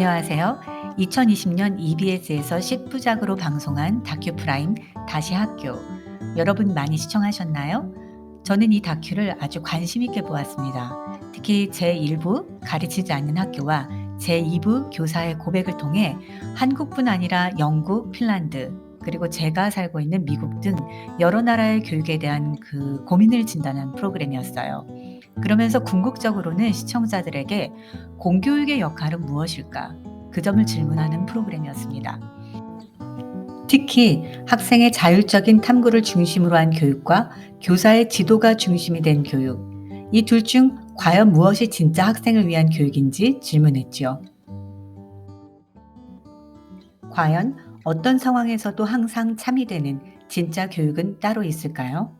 안녕하세요. 2020년 EBS에서 10부작으로 방송한 다큐 프라임 다시 학교. 여러분 많이 시청하셨나요? 저는 이 다큐를 아주 관심 있게 보았습니다. 특히 제1부 가르치지 않는 학교와 제2부 교사의 고백을 통해 한국뿐 아니라 영국, 핀란드, 그리고 제가 살고 있는 미국 등 여러 나라의 교육에 대한 그 고민을 진단한 프로그램이었어요. 그러면서 궁극적으로는 시청자들에게 공교육의 역할은 무엇일까? 그 점을 질문하는 프로그램이었습니다. 특히 학생의 자율적인 탐구를 중심으로 한 교육과 교사의 지도가 중심이 된 교육, 이 둘 중 과연 무엇이 진짜 학생을 위한 교육인지 질문했지요. 과연 어떤 상황에서도 항상 참이되는 진짜 교육은 따로 있을까요?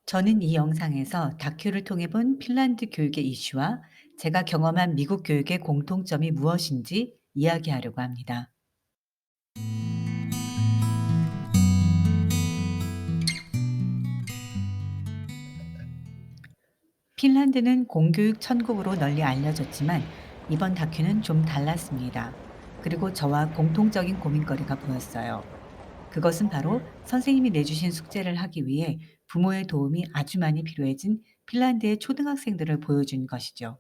저는 이 영상에서 다큐를 통해 본 핀란드 교육의 이슈와 제가 경험한 미국 교육의 공통점이 무엇인지 이야기하려고 합니다. 핀란드는 공교육 천국으로 널리 알려졌지만 이번 다큐는 좀 달랐습니다. 그리고 저와 공통적인 고민거리가 보였어요. 그것은 바로 선생님이 내주신 숙제를 하기 위해 부모의 도움이 아주 많이 필요해진 핀란드의 초등학생들을 보여준 것이죠.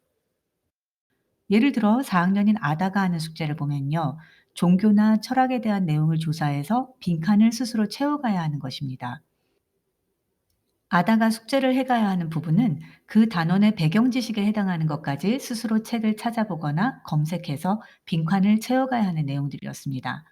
예를 들어 4학년인 아다가 하는 숙제를 보면요. 종교나 철학에 대한 내용을 조사해서 빈칸을 스스로 채워가야 하는 것입니다. 아다가 숙제를 해가야 하는 부분은 그 단원의 배경 지식에 해당하는 것까지 스스로 책을 찾아보거나 검색해서 빈칸을 채워가야 하는 내용들이었습니다.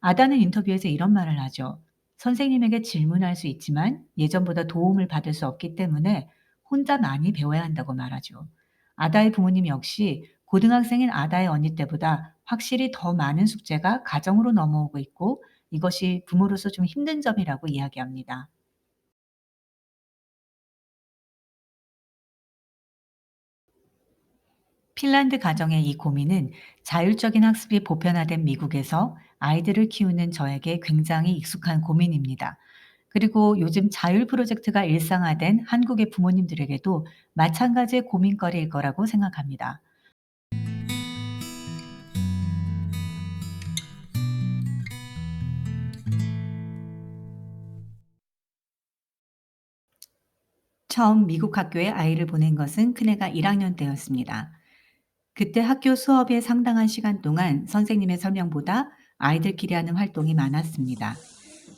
아다는 인터뷰에서 이런 말을 하죠. 선생님에게 질문할 수 있지만 예전보다 도움을 받을 수 없기 때문에 혼자 많이 배워야 한다고 말하죠. 아다의 부모님 역시 고등학생인 아다의 언니 때보다 확실히 더 많은 숙제가 가정으로 넘어오고 있고 이것이 부모로서 좀 힘든 점이라고 이야기합니다. 핀란드 가정의 이 고민은 자율적인 학습이 보편화된 미국에서 아이들을 키우는 저에게 굉장히 익숙한 고민입니다. 그리고 요즘 자율 프로젝트가 일상화된 한국의 부모님들에게도 마찬가지의 고민거리일 거라고 생각합니다. 처음 미국 학교에 아이를 보낸 것은 큰애가 1학년 때였습니다. 그때 학교 수업의 상당한 시간 동안 선생님의 설명보다 아이들끼리 하는 활동이 많았습니다.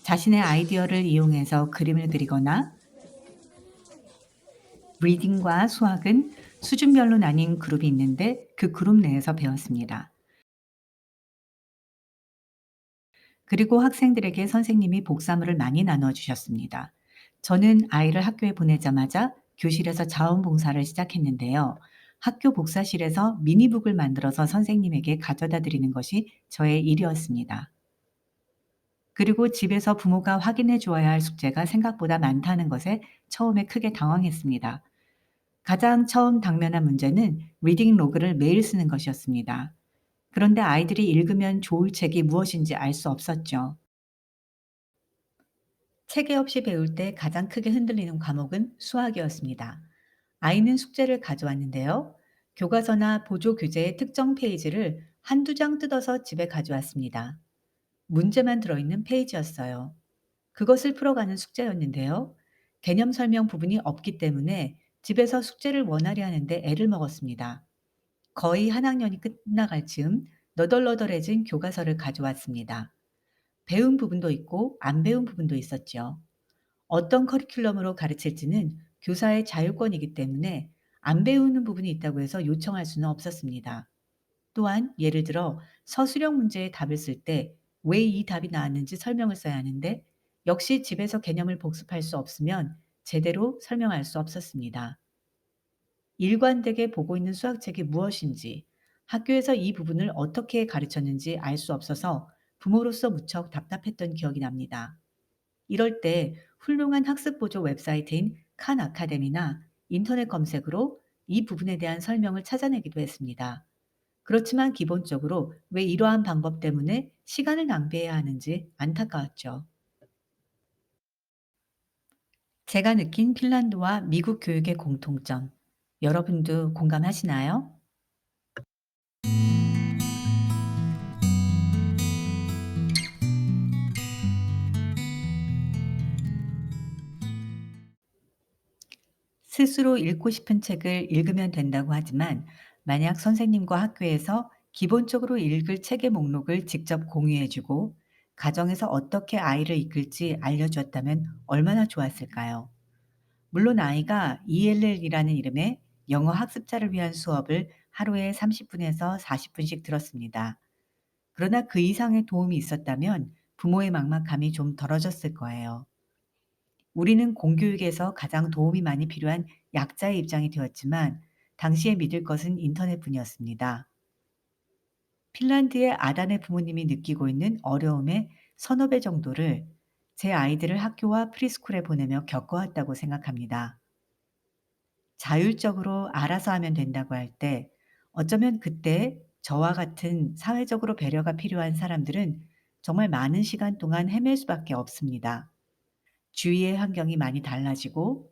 자신의 아이디어를 이용해서 그림을 그리거나 리딩과 수학은 수준별로 나뉜 그룹이 있는데 그 그룹 내에서 배웠습니다. 그리고 학생들에게 선생님이 복사물을 많이 나눠 주셨습니다. 저는 아이를 학교에 보내자마자 교실에서 자원봉사를 시작했는데요. 학교 복사실에서 미니북을 만들어서 선생님에게 가져다 드리는 것이 저의 일이었습니다. 그리고 집에서 부모가 확인해 주어야 할 숙제가 생각보다 많다는 것에 처음에 크게 당황했습니다. 가장 처음 당면한 문제는 리딩 로그를 매일 쓰는 것이었습니다. 그런데 아이들이 읽으면 좋을 책이 무엇인지 알 수 없었죠. 체계 없이 배울 때 가장 크게 흔들리는 과목은 수학이었습니다. 아이는 숙제를 가져왔는데요. 교과서나 보조 교재의 특정 페이지를 한두 장 뜯어서 집에 가져왔습니다. 문제만 들어있는 페이지였어요. 그것을 풀어가는 숙제였는데요. 개념 설명 부분이 없기 때문에 집에서 숙제를 원활히 하는데 애를 먹었습니다. 거의 한 학년이 끝나갈 즈음 너덜너덜해진 교과서를 가져왔습니다. 배운 부분도 있고 안 배운 부분도 있었죠. 어떤 커리큘럼으로 가르칠지는 교사의 자율권이기 때문에 안 배우는 부분이 있다고 해서 요청할 수는 없었습니다. 또한 예를 들어 서술형 문제의 답을 쓸 때 왜 이 답이 나왔는지 설명을 써야 하는데 역시 집에서 개념을 복습할 수 없으면 제대로 설명할 수 없었습니다. 일관되게 보고 있는 수학책이 무엇인지, 학교에서 이 부분을 어떻게 가르쳤는지 알 수 없어서 부모로서 무척 답답했던 기억이 납니다. 이럴 때 훌륭한 학습 보조 웹사이트인 칸 아카데미나 인터넷 검색으로 이 부분에 대한 설명을 찾아내기도 했습니다. 그렇지만 기본적으로 왜 이러한 방법 때문에 시간을 낭비해야 하는지 안타까웠죠. 제가 느낀 핀란드와 미국 교육의 공통점, 여러분도 공감하시나요? 스스로 읽고 싶은 책을 읽으면 된다고 하지만 만약 선생님과 학교에서 기본적으로 읽을 책의 목록을 직접 공유해 주고 가정에서 어떻게 아이를 이끌지 알려주었다면 얼마나 좋았을까요? 물론 아이가 ELL이라는 이름의 영어 학습자를 위한 수업을 하루에 30분에서 40분씩 들었습니다. 그러나 그 이상의 도움이 있었다면 부모의 막막함이 좀 덜어졌을 거예요. 우리는 공교육에서 가장 도움이 많이 필요한 약자의 입장이 되었지만 당시에 믿을 것은 인터넷뿐이었습니다. 핀란드의 아단의 부모님이 느끼고 있는 어려움의 서너 배 정도를 제 아이들을 학교와 프리스쿨에 보내며 겪어왔다고 생각합니다. 자율적으로 알아서 하면 된다고 할 때 어쩌면 그때 저와 같은 사회적으로 배려가 필요한 사람들은 정말 많은 시간 동안 헤맬 수밖에 없습니다. 주위의 환경이 많이 달라지고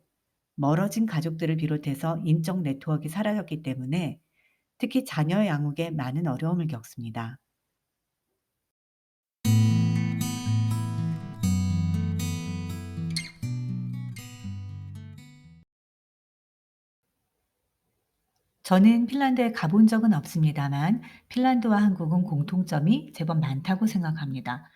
멀어진 가족들을 비롯해서 인적 네트워크가 사라졌기 때문에 특히 자녀 양육에 많은 어려움을 겪습니다. 저는 핀란드에 가본 적은 없습니다만 핀란드와 한국은 공통점이 제법 많다고 생각합니다.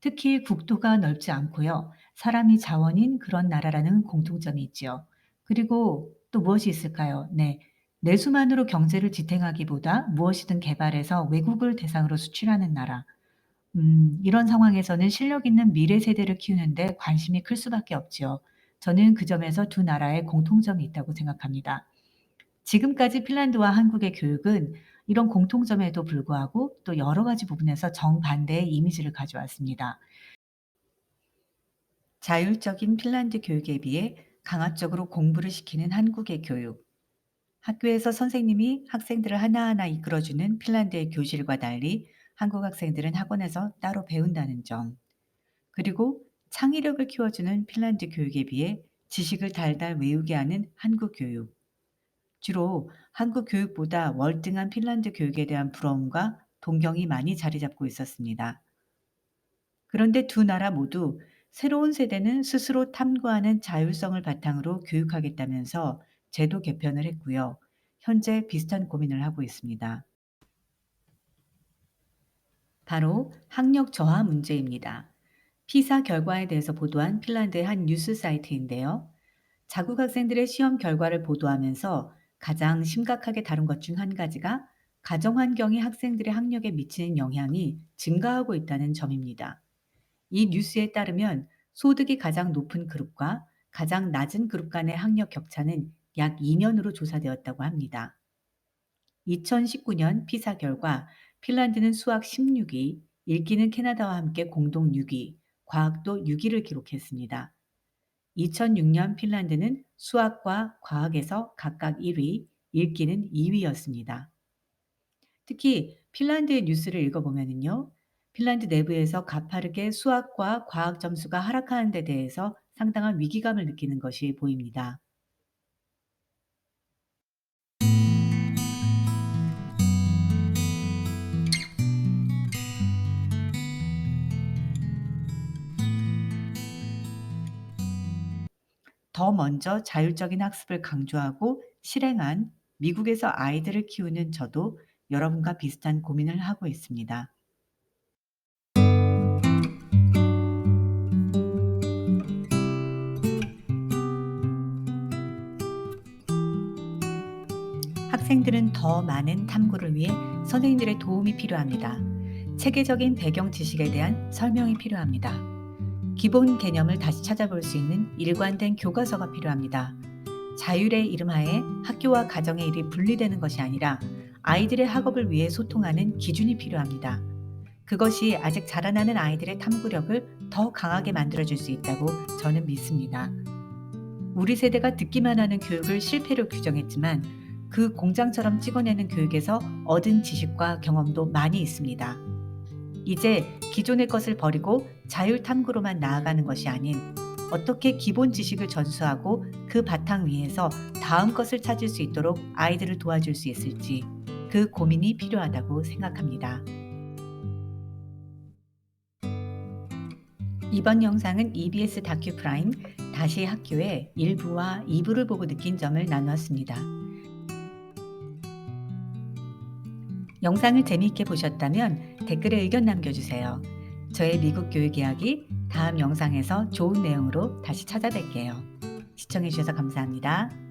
특히 국토가 넓지 않고요. 사람이 자원인 그런 나라라는 공통점이 있지요. 그리고 또 무엇이 있을까요? 네. 내수만으로 경제를 지탱하기보다 무엇이든 개발해서 외국을 대상으로 수출하는 나라. 이런 상황에서는 실력 있는 미래 세대를 키우는데 관심이 클 수밖에 없지요. 저는 그 점에서 두 나라의 공통점이 있다고 생각합니다. 지금까지 핀란드와 한국의 교육은 이런 공통점에도 불구하고 또 여러 가지 부분에서 정반대의 이미지를 가져왔습니다. 자율적인 핀란드 교육에 비해 강압적으로 공부를 시키는 한국의 교육. 학교에서 선생님이 학생들을 하나하나 이끌어주는 핀란드의 교실과 달리 한국 학생들은 학원에서 따로 배운다는 점. 그리고 창의력을 키워주는 핀란드 교육에 비해 지식을 달달 외우게 하는 한국 교육. 주로 한국 교육보다 월등한 핀란드 교육에 대한 부러움과 동경이 많이 자리 잡고 있었습니다. 그런데 두 나라 모두 새로운 세대는 스스로 탐구하는 자율성을 바탕으로 교육하겠다면서 제도 개편을 했고요. 현재 비슷한 고민을 하고 있습니다. 바로 학력 저하 문제입니다. 피사 결과에 대해서 보도한 핀란드의 한 뉴스 사이트인데요. 자국 학생들의 시험 결과를 보도하면서 가장 심각하게 다룬 것 중 한 가지가 가정 환경이 학생들의 학력에 미치는 영향이 증가하고 있다는 점입니다. 이 뉴스에 따르면 소득이 가장 높은 그룹과 가장 낮은 그룹 간의 학력 격차는 약 2년으로 조사되었다고 합니다. 2019년 피사 결과 핀란드는 수학 16위, 읽기는 캐나다와 함께 공동 6위, 과학도 6위를 기록했습니다. 2006년 핀란드는 수학과 과학에서 각각 1위, 읽기는 2위였습니다. 특히 핀란드의 뉴스를 읽어보면요. 핀란드 내부에서 가파르게 수학과 과학 점수가 하락하는 데 대해서 상당한 위기감을 느끼는 것이 보입니다. 더 먼저 자율적인 학습을 강조하고 실행한 미국에서 아이들을 키우는 저도 여러분과 비슷한 고민을 하고 있습니다. 학생들은 더 많은 탐구를 위해 선생님들의 도움이 필요합니다. 체계적인 배경 지식에 대한 설명이 필요합니다. 기본 개념을 다시 찾아볼 수 있는 일관된 교과서가 필요합니다. 자율의 이름하에 학교와 가정의 일이 분리되는 것이 아니라 아이들의 학업을 위해 소통하는 기준이 필요합니다. 그것이 아직 자라나는 아이들의 탐구력을 더 강하게 만들어줄 수 있다고 저는 믿습니다. 우리 세대가 듣기만 하는 교육을 실패로 규정했지만 그 공장처럼 찍어내는 교육에서 얻은 지식과 경험도 많이 있습니다. 이제 기존의 것을 버리고 자율 탐구로만 나아가는 것이 아닌 어떻게 기본 지식을 전수하고 그 바탕 위에서 다음 것을 찾을 수 있도록 아이들을 도와줄 수 있을지 그 고민이 필요하다고 생각합니다. 이번 영상은 EBS 다큐 프라임 다시 학교의 1부와 2부를 보고 느낀 점을 나누었습니다. 영상을 재미있게 보셨다면 댓글에 의견 남겨주세요. 저의 미국 교육 이야기 다음 영상에서 좋은 내용으로 다시 찾아뵐게요. 시청해주셔서 감사합니다.